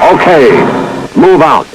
Okay, move out.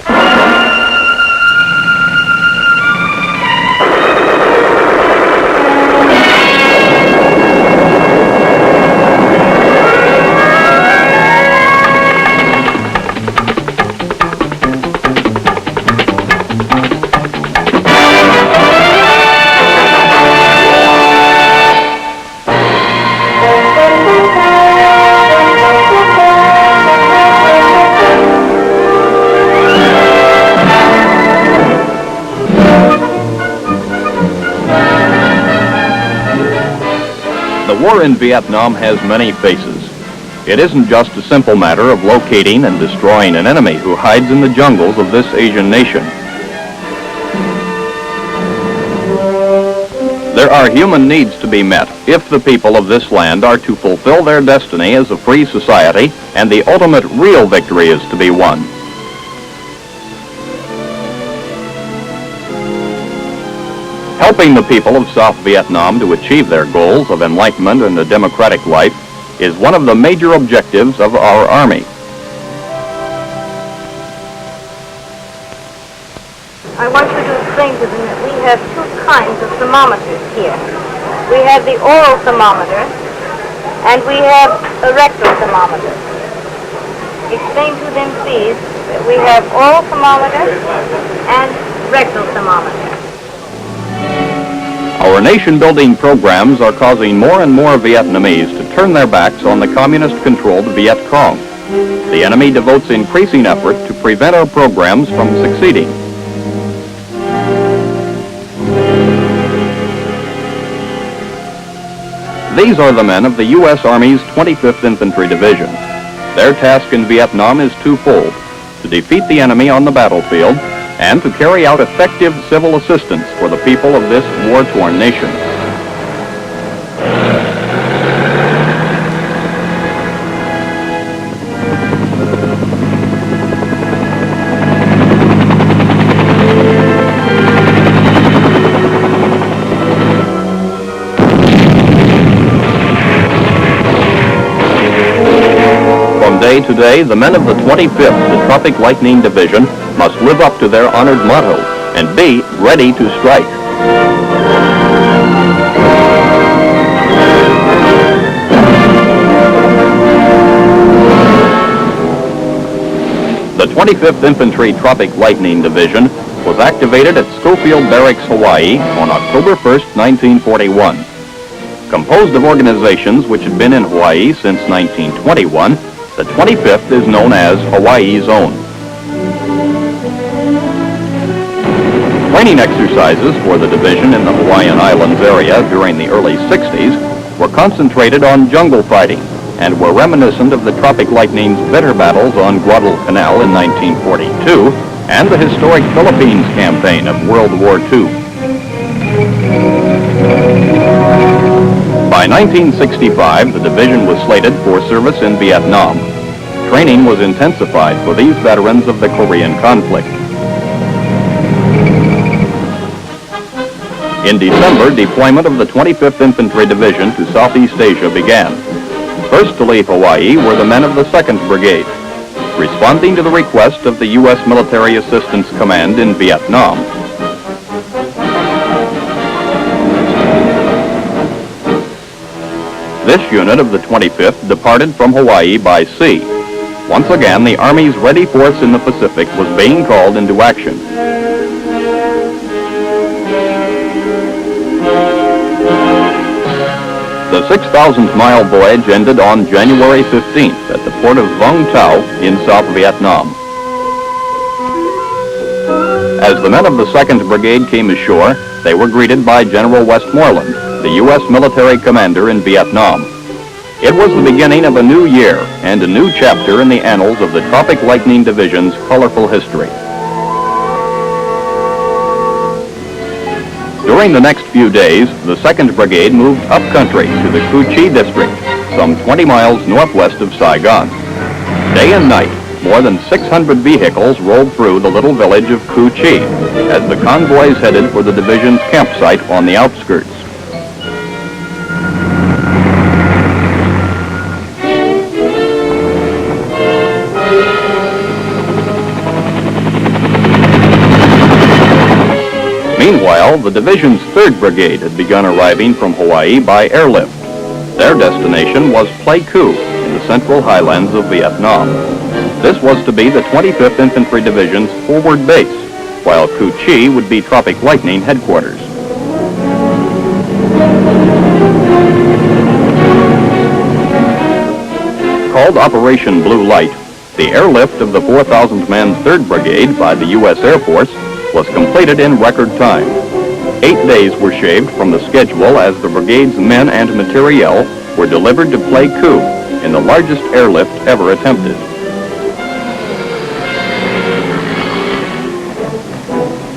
The war in Vietnam has many faces. It isn't just a simple matter of locating and destroying an enemy who hides in the jungles of this Asian nation. There are human needs to be met if the people of this land are to fulfill their destiny as a free society, and the ultimate real victory is to be won. Helping the people of South Vietnam to achieve their goals of enlightenment and a democratic life is one of the major objectives of our Army. I want you to explain to them that we have two kinds of thermometers here. We have the oral thermometer and we have a rectal thermometer. Explain to them, please, that we have oral thermometer and rectal thermometer. Our nation-building programs are causing more and more Vietnamese to turn their backs on the communist-controlled Viet Cong. The enemy devotes increasing effort to prevent our programs from succeeding. These are the men of the U.S. Army's 25th Infantry Division. Their task in Vietnam is twofold: to defeat the enemy on the battlefield and to carry out effective civil assistance for the people of this war-torn nation. From day to day, the men of the 25th, the Tropic Lightning Division, must live up to their honored motto and be ready to strike. The 25th Infantry Tropic Lightning Division was activated at Schofield Barracks, Hawaii on October 1st, 1941. Composed of organizations which had been in Hawaii since 1921, the 25th is known as Hawaii's Own. Training exercises for the division in the Hawaiian Islands area during the early 60s were concentrated on jungle fighting and were reminiscent of the Tropic Lightning's bitter battles on Guadalcanal in 1942 and the historic Philippines campaign of World War II. By 1965, the division was slated for service in Vietnam. Training was intensified for these veterans of the Korean conflict. In December, deployment of the 25th Infantry Division to Southeast Asia began. First to leave Hawaii were the men of the 2nd Brigade, responding to the request of the U.S. Military Assistance Command in Vietnam. This unit of the 25th departed from Hawaii by sea. Once again, the Army's ready force in the Pacific was being called into action. The 6,000-mile voyage ended on January 15th at the port of Vung Tau in South Vietnam. As the men of the 2nd Brigade came ashore, they were greeted by General Westmoreland, the U.S. military commander in Vietnam. It was the beginning of a new year and a new chapter in the annals of the Tropic Lightning Division's colorful history. During the next few days, the 2nd Brigade moved upcountry to the Cu Chi district, some 20 miles northwest of Saigon. Day and night, more than 600 vehicles rolled through the little village of Cu Chi as the convoys headed for the division's campsite on the outskirts. Meanwhile, the division's 3rd Brigade had begun arriving from Hawaii by airlift. Their destination was Pleiku in the central highlands of Vietnam. This was to be the 25th Infantry Division's forward base, while Cu Chi would be Tropic Lightning headquarters. Called Operation Blue Light, the airlift of the 4,000-man 3rd Brigade by the U.S. Air Force was completed in record time. 8 days were shaved from the schedule as the brigade's men and materiel were delivered to Pleiku in the largest airlift ever attempted.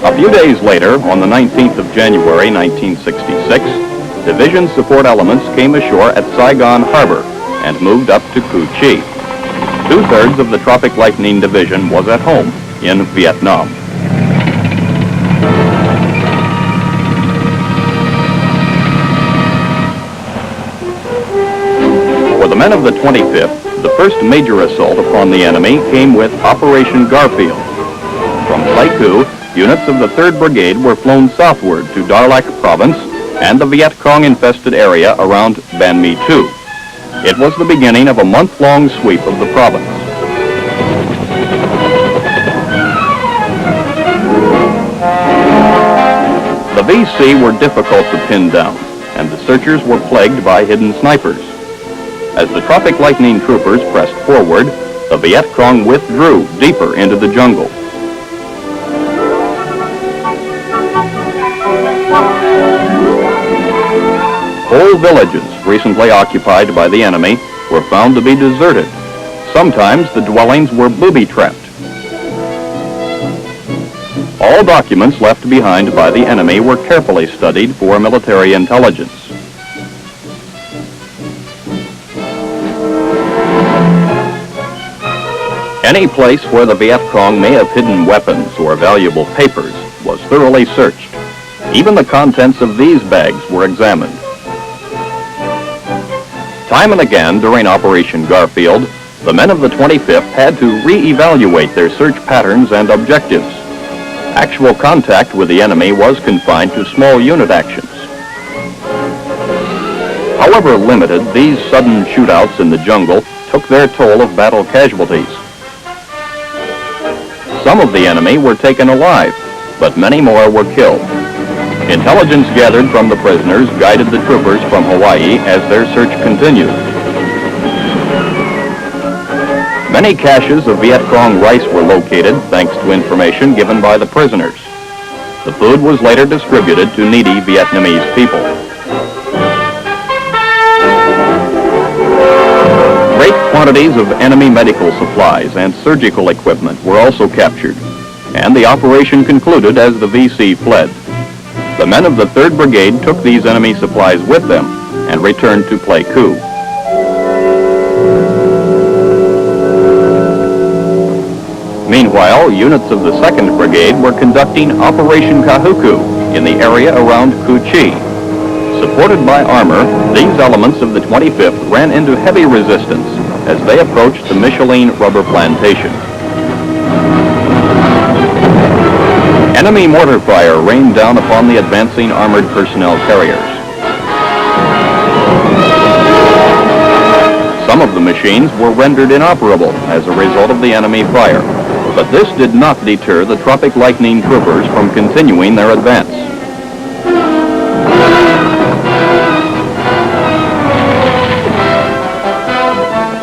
A few days later, on the 19th of January 1966, division support elements came ashore at Saigon Harbor and moved up to Cu Chi. 2/3 of the Tropic Lightning Division was at home in Vietnam. For the men of the 25th, the first major assault upon the enemy came with Operation Garfield. From Pleiku, units of the 3rd Brigade were flown southward to Darlac Province and the Viet Cong-infested area around Ban Mi Tu. It was the beginning of a month-long sweep of the province. The VC were difficult to pin down, and the searchers were plagued by hidden snipers. As the Tropic Lightning troopers pressed forward, the Viet Cong withdrew deeper into the jungle. Whole villages recently occupied by the enemy were found to be deserted. Sometimes the dwellings were booby-trapped. All documents left behind by the enemy were carefully studied for military intelligence. Any place where the Viet Cong may have hidden weapons or valuable papers was thoroughly searched. Even the contents of these bags were examined. Time and again during Operation Garfield, the men of the 25th had to re-evaluate their search patterns and objectives. Actual contact with the enemy was confined to small unit actions. However limited, these sudden shootouts in the jungle took their toll of battle casualties. Some of the enemy were taken alive, but many more were killed. Intelligence gathered from the prisoners guided the troopers from Hawaii as their search continued. Many caches of Viet Cong rice were located thanks to information given by the prisoners. The food was later distributed to needy Vietnamese people. Great quantities of enemy medical supplies and surgical equipment were also captured, and the operation concluded as the VC fled. The men of the 3rd Brigade took these enemy supplies with them and returned to Pleiku. Meanwhile, units of the 2nd Brigade were conducting Operation Kahuku in the area around Cu Chi. Supported by armor, these elements of the 25th ran into heavy resistance as they approached the Micheline rubber plantation. Enemy mortar fire rained down upon the advancing armored personnel carriers. Some of the machines were rendered inoperable as a result of the enemy fire, but this did not deter the Tropic Lightning troopers from continuing their advance.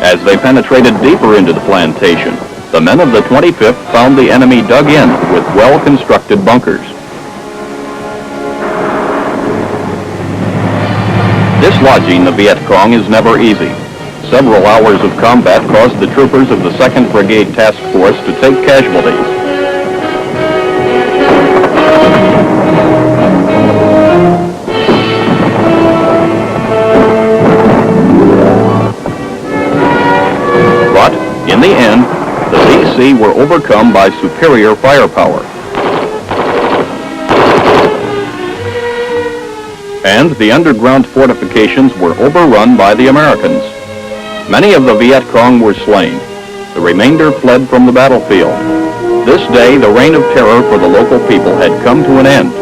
As they penetrated deeper into the plantation, the men of the 25th found the enemy dug in with well-constructed bunkers. Dislodging the Viet Cong is never easy. Several hours of combat caused the troopers of the 2nd Brigade Task Force to take casualties. But, in the end, the VC were overcome by superior firepower. And the underground fortifications were overrun by the Americans. Many of the Viet Cong were slain. The remainder fled from the battlefield. This day, the reign of terror for the local people had come to an end.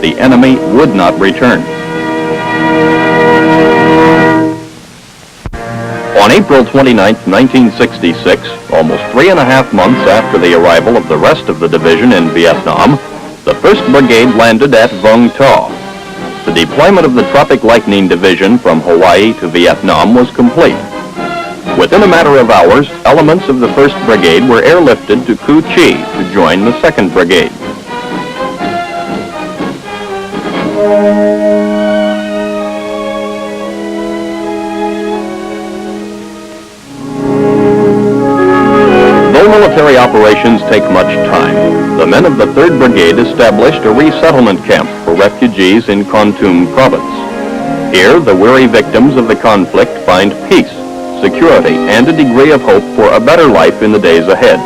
the enemy would not return. On April 29, 1966, almost 3.5 months after the arrival of the rest of the division in Vietnam, the 1st Brigade landed at Vung Tau. The deployment of the Tropic Lightning Division from Hawaii to Vietnam was complete. Within a matter of hours, elements of the 1st Brigade were airlifted to Cu Chi to join the 2nd Brigade. Though military operations take much time, the men of the 3rd Brigade established a resettlement camp for refugees in Kon Tum province. Here, the weary victims of the conflict find peace, security, and a degree of hope for a better life in the days ahead.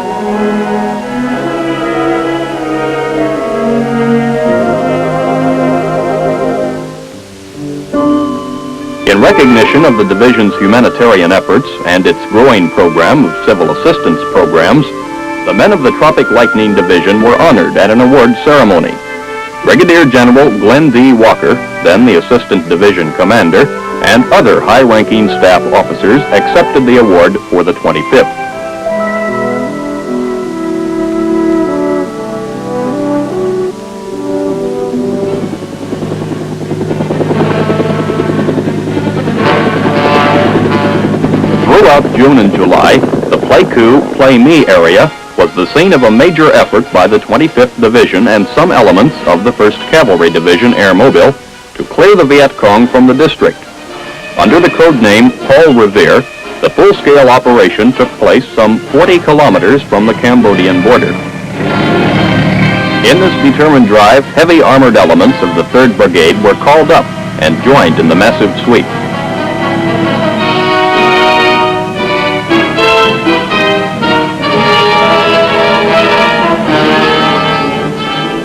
In recognition of the division's humanitarian efforts and its growing program of civil assistance programs, the men of the Tropic Lightning Division were honored at an award ceremony. Brigadier General Glenn D. Walker, then the Assistant Division Commander, and other high-ranking staff officers accepted the award for the 25th. Throughout June and July, the Pleiku, Plei Me area was the scene of a major effort by the 25th Division and some elements of the 1st Cavalry Division Airmobile to clear the Viet Cong from the district. Under the code name Paul Revere, the full-scale operation took place some 40 kilometers from the Cambodian border. In this determined drive, heavy armored elements of the 3rd Brigade were called up and joined in the massive sweep.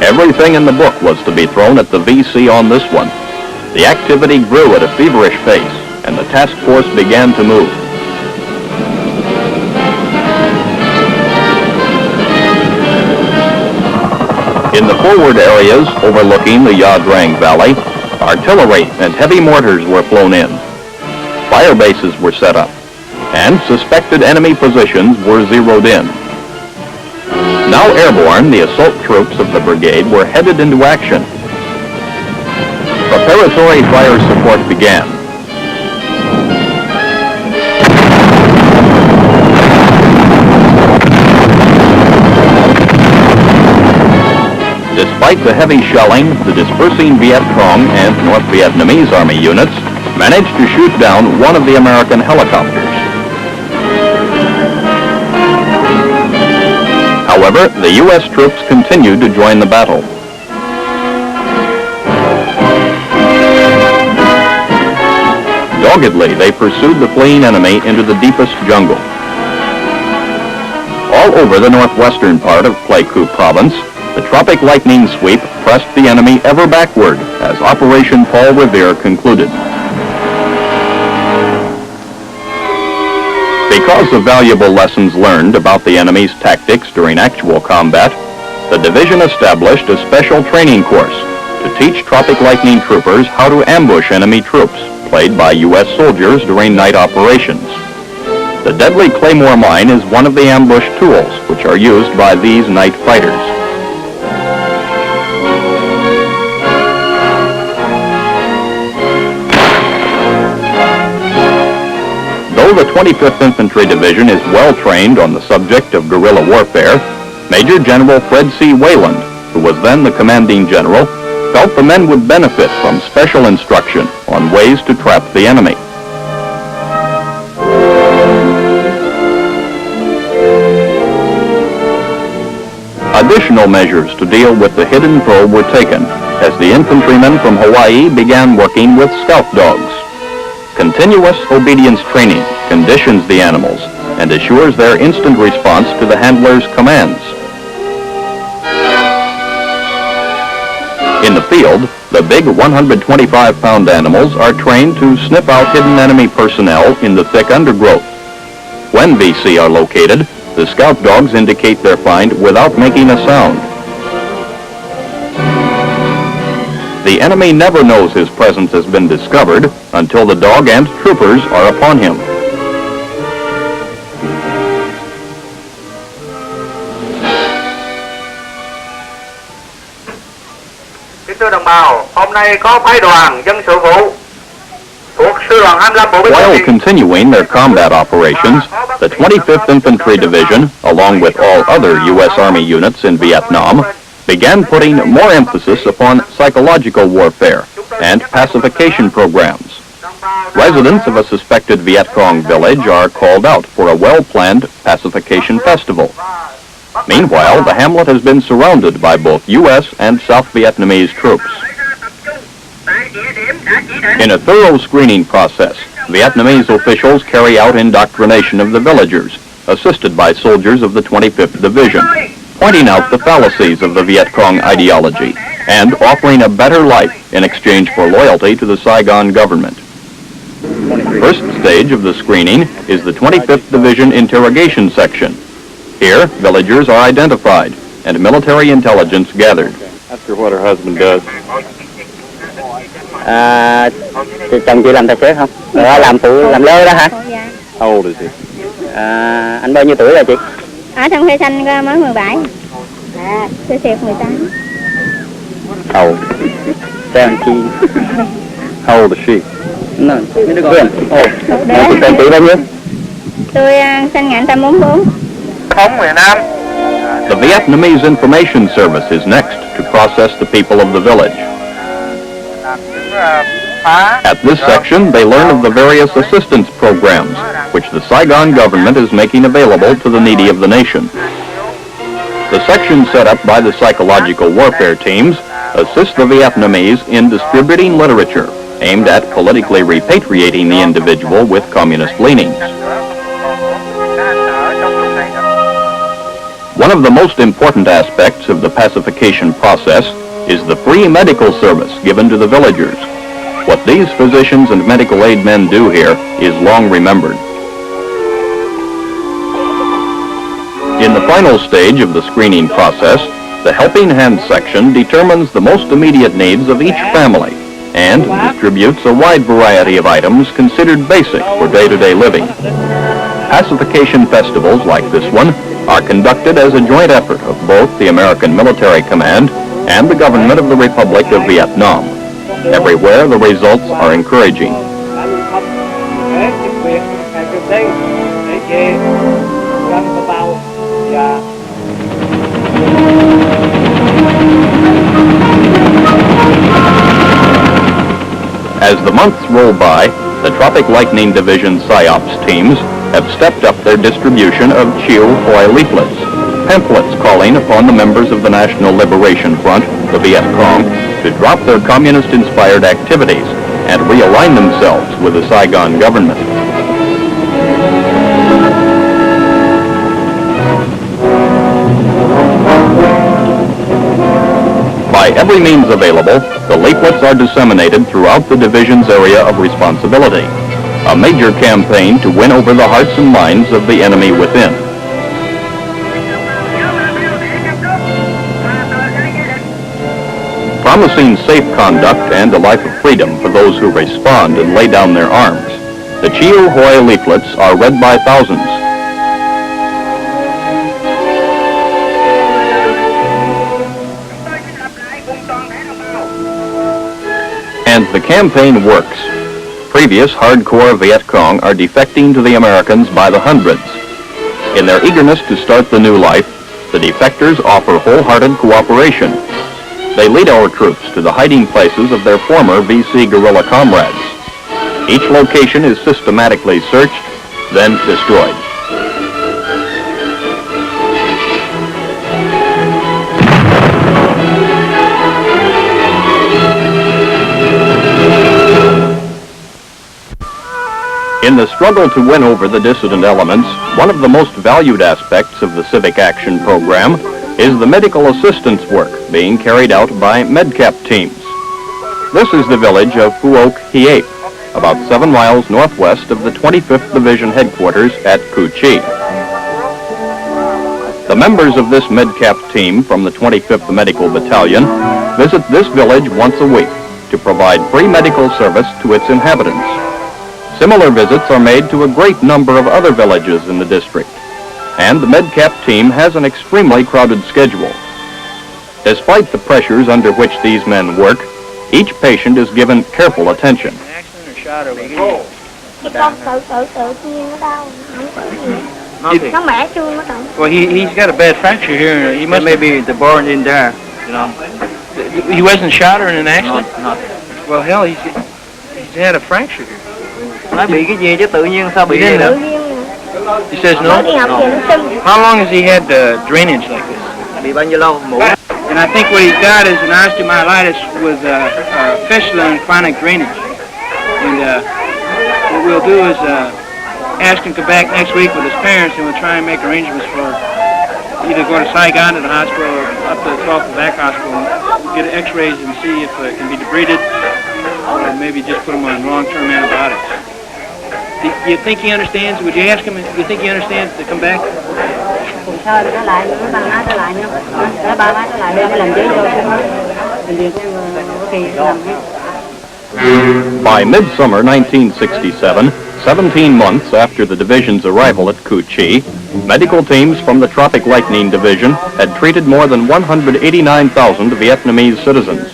Everything in the book was to be thrown at the VC on this one. The activity grew at a feverish pace, and the task force began to move. In the forward areas overlooking the Ya Drang Valley, artillery and heavy mortars were flown in. Fire bases were set up, and suspected enemy positions were zeroed in. Now airborne, the assault troops of the brigade were headed into action. Preparatory fire support began. Despite the heavy shelling, the dispersing Viet Cong and North Vietnamese Army units managed to shoot down one of the American helicopters. However, the U.S. troops continued to join the battle. Doggedly, they pursued the fleeing enemy into the deepest jungle. All over the northwestern part of Pleiku province, the Tropic Lightning Sweep pressed the enemy ever backward as Operation Paul Revere concluded. Because of valuable lessons learned about the enemy's tactics during actual combat, the division established a special training course to teach Tropic Lightning troopers how to ambush enemy troops played by U.S. soldiers during night operations. The deadly Claymore mine is one of the ambush tools which are used by these night fighters. Though the 25th Infantry Division is well trained on the subject of guerrilla warfare, Major General Fred C. Wayland, who was then the commanding general, felt the men would benefit from special instruction on ways to trap the enemy. Additional measures to deal with the hidden foe were taken as the infantrymen from Hawaii began working with scout dogs. Continuous obedience training conditions the animals and assures their instant response to the handler's commands. In the field, the big 125-pound animals are trained to sniff out hidden enemy personnel in the thick undergrowth. When VC are located, the scout dogs indicate their find without making a sound. The enemy never knows his presence has been discovered until the dog and troopers are upon him. Kính thưa đồng bào, hôm nay có phái đoàn dân sự vụ thuộc sư đoàn 25 bộ binh. While continuing their combat operations, the 25th Infantry Division, along with all other U.S. Army units in Vietnam, began putting more emphasis upon psychological warfare and pacification programs. Residents of a suspected Viet Cong village are called out for a well-planned pacification festival. Meanwhile, the hamlet has been surrounded by both U.S. and South Vietnamese troops. In a thorough screening process, Vietnamese officials carry out indoctrination of the villagers, assisted by soldiers of the 25th Division, pointing out the fallacies of the Viet Cong ideology and offering a better life in exchange for loyalty to the Saigon government. The first stage of the screening is the 25th Division Interrogation Section. Here, villagers are identified and military intelligence gathered. Ask her what her husband does. Chồng chị làm tài xế không? Làm phụ, làm lơ đó hả? Dạ. How old is he? Anh bao nhiêu tuổi rồi chị? Ở trong Khe Xanh mới 17. Tôi xẹp 18. How old? 17. How old is she? No. Tên chị bao nhiêu? Tôi sinh ngày 1944. Thống miền Nam. The Vietnamese Information Service is next to process the people of the village. At this section, they learn of the various assistance programs which the Saigon government is making available to the needy of the nation. The section set up by the psychological warfare teams assists the Vietnamese in distributing literature aimed at politically repatriating the individual with communist leanings. One of the most important aspects of the pacification process is the free medical service given to the villagers. What these physicians and medical aid men do here is long remembered. In the final stage of the screening process, the Helping Hand section determines the most immediate needs of each family and distributes a wide variety of items considered basic for day-to-day living. Pacification festivals like this one are conducted as a joint effort of both the American Military Command and the government of the Republic of Vietnam. Everywhere, the results are encouraging. As the months roll by, the Tropic Lightning Division PSYOPs teams have stepped up their distribution of Chiu Hoi leaflets, pamphlets calling upon the members of the National Liberation Front, the Viet Cong, to drop their communist-inspired activities and realign themselves with the Saigon government. By every means available, the leaflets are disseminated throughout the division's area of responsibility, a major campaign to win over the hearts and minds of the enemy within. Promising safe conduct and a life of freedom for those who respond and lay down their arms, the Chiu Hoi leaflets are read by thousands. And the campaign works. Previous hardcore Viet Cong are defecting to the Americans by the hundreds. In their eagerness to start the new life, the defectors offer wholehearted cooperation. They lead our troops to the hiding places of their former VC guerrilla comrades. Each location is systematically searched, then destroyed. In the struggle to win over the dissident elements, one of the most valued aspects of the Civic Action Program is the medical assistance work being carried out by MedCap teams. This is the village of Phuoc Hiep, about 7 miles northwest of the 25th Division headquarters at Cu Chi. The members of this MedCap team from the 25th Medical Battalion visit this village once a week to provide free medical service to its inhabitants. Similar visits are made to a great number of other villages in the district, and the MedCap team has an extremely crowded schedule. Despite the pressures under which these men work, each patient is given careful attention. Well, he's got a bad fracture here. He must maybe the bone in there, you know. He wasn't shot or in an accident? No. Well, hell, he's had a fracture here. Nói bị cái gì chứ tự nhiên sao bị vậy nữa? He says no? How long has he had drainage like this? Bị bao nhiêu lâu? Mổ. And I think what he's got is an osteomyelitis with fistula and chronic drainage. And what we'll do is ask him to come back next week with his parents, and we'll try and make arrangements for either go to Saigon to the hospital or up to the 12th Back Hospital and get x-rays and see if it can be debrided, or maybe just put him on long-term antibiotics. Do you think he understands? Would you ask him, do you think he understands to come back? By midsummer 1967, 17 months after the division's arrival at Cu Chi, medical teams from the Tropic Lightning Division had treated more than 189,000 Vietnamese citizens.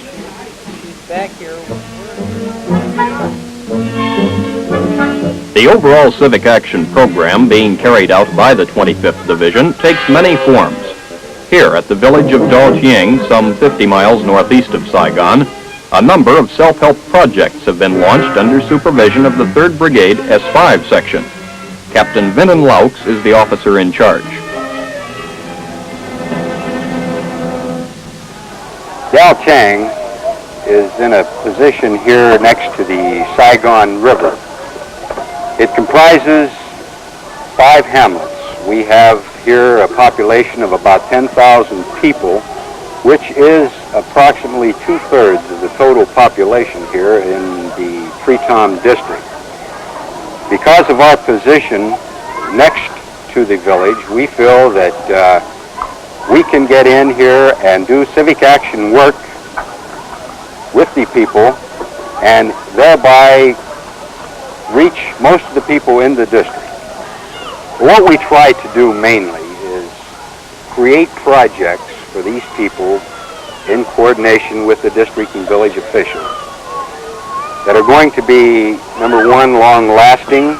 The overall civic action program being carried out by the 25th Division takes many forms. Here at the village of Do Chieng, some 50 miles northeast of Saigon, a number of self-help projects have been launched under supervision of the 3rd Brigade S5 section. Captain Vinan Laux is the officer in charge. Do Chieng is in a position here next to the Saigon River. It comprises 5 hamlets. We have here a population of about 10,000 people, which is approximately 2/3 of the total population here in the Tritom district. Because of our position next to the village, we feel that we can get in here and do civic action work with the people and thereby reach most of the people in the district. What we try to do mainly is create projects for these people in coordination with the district and village officials that are going to be, number 1, long-lasting,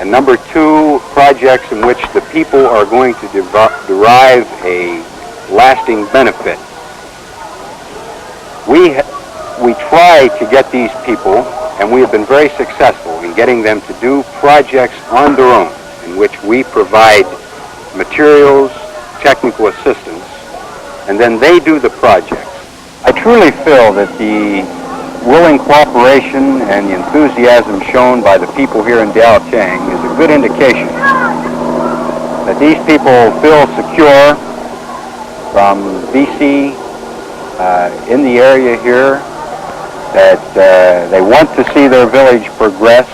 and number 2, projects in which the people are going to derive a lasting benefit. We try to get these people, and we have been very successful in getting them to do projects on their own, in which we provide materials, technical assistance, and then they do the projects. I truly feel that the willing cooperation and the enthusiasm shown by the people here in Do Chieng is a good indication that these people feel secure from BC in the area here, that they want to see their village progress,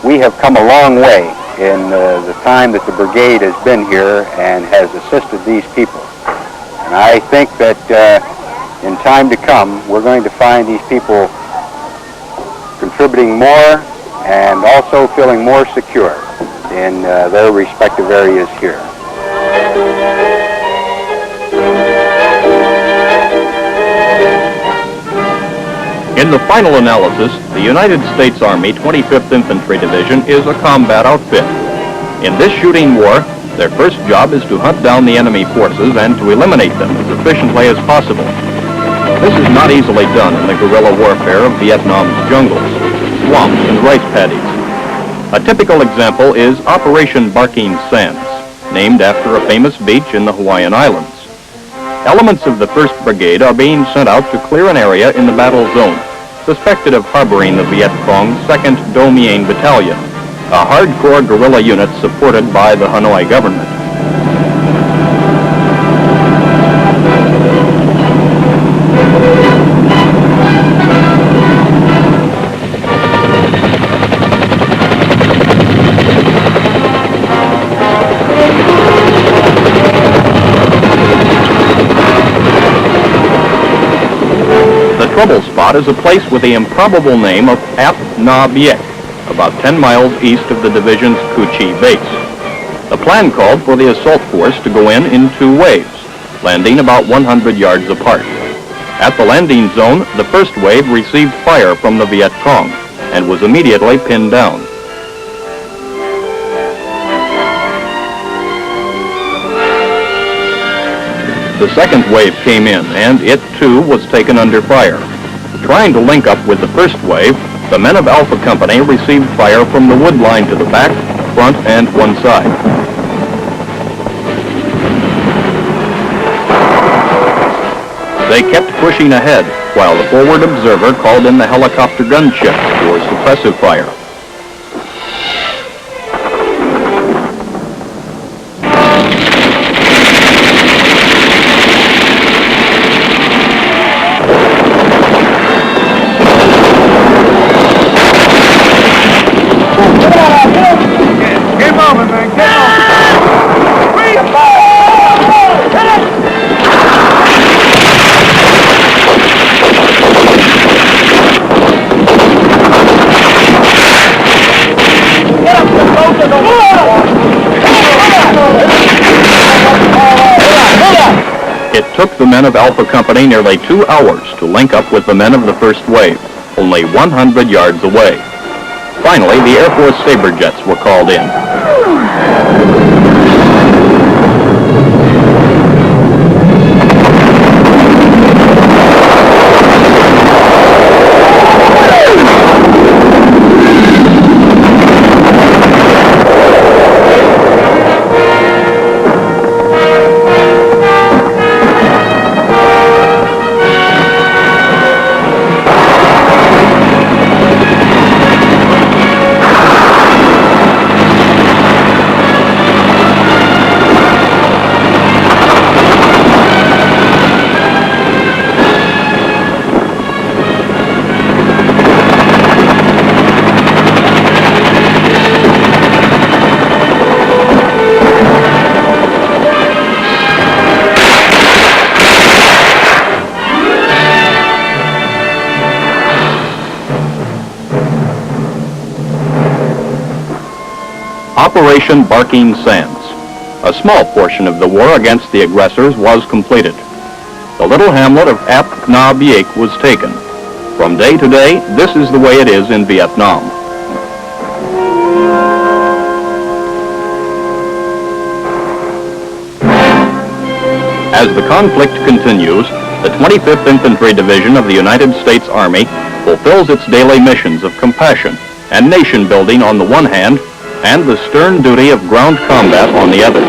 we have come a long way in the time that the brigade has been here and has assisted these people. And I think that in time to come, we're going to find these people contributing more and also feeling more secure in their respective areas here. In the final analysis, the United States Army 25th Infantry Division is a combat outfit. In this shooting war, their first job is to hunt down the enemy forces and to eliminate them as efficiently as possible. This is not easily done in the guerrilla warfare of Vietnam's jungles, swamps, and rice paddies. A typical example is Operation Barking Sands, named after a famous beach in the Hawaiian Islands. Elements of the 1st Brigade are being sent out to clear an area in the battle zone, suspected of harboring the Viet Cong's 2nd Do Mien Battalion, a hardcore guerrilla unit supported by the Hanoi government. trouble spot is a place with the improbable name of Ap Na Biek, about 10 miles east of the division's Kuchi base. The plan called for the assault force to go in 2 waves, landing about 100 yards apart. At the landing zone, the first wave received fire from the Viet Cong and was immediately pinned down. The second wave came in, and it too was taken under fire. Trying to link up with the first wave, the men of Alpha Company received fire from the wood line to the back, front, and one side. They kept pushing ahead, while the forward observer called in the helicopter gunships for suppressive fire. It took the men of Alpha Company nearly 2 hours to link up with the men of the first wave, only 100 yards away. Finally, the Air Force Sabre jets were called in. Operation Barking Sands. A small portion of the war against the aggressors was completed. The little hamlet of Ap Na Biek was taken. From day to day, this is the way it is in Vietnam. As the conflict continues, the 25th Infantry Division of the United States Army fulfills its daily missions of compassion and nation building on the one hand, and the stern duty of ground combat on the other.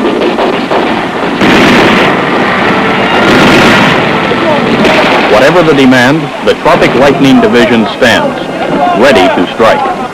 Whatever the demand, the Tropic Lightning Division stands, ready to strike.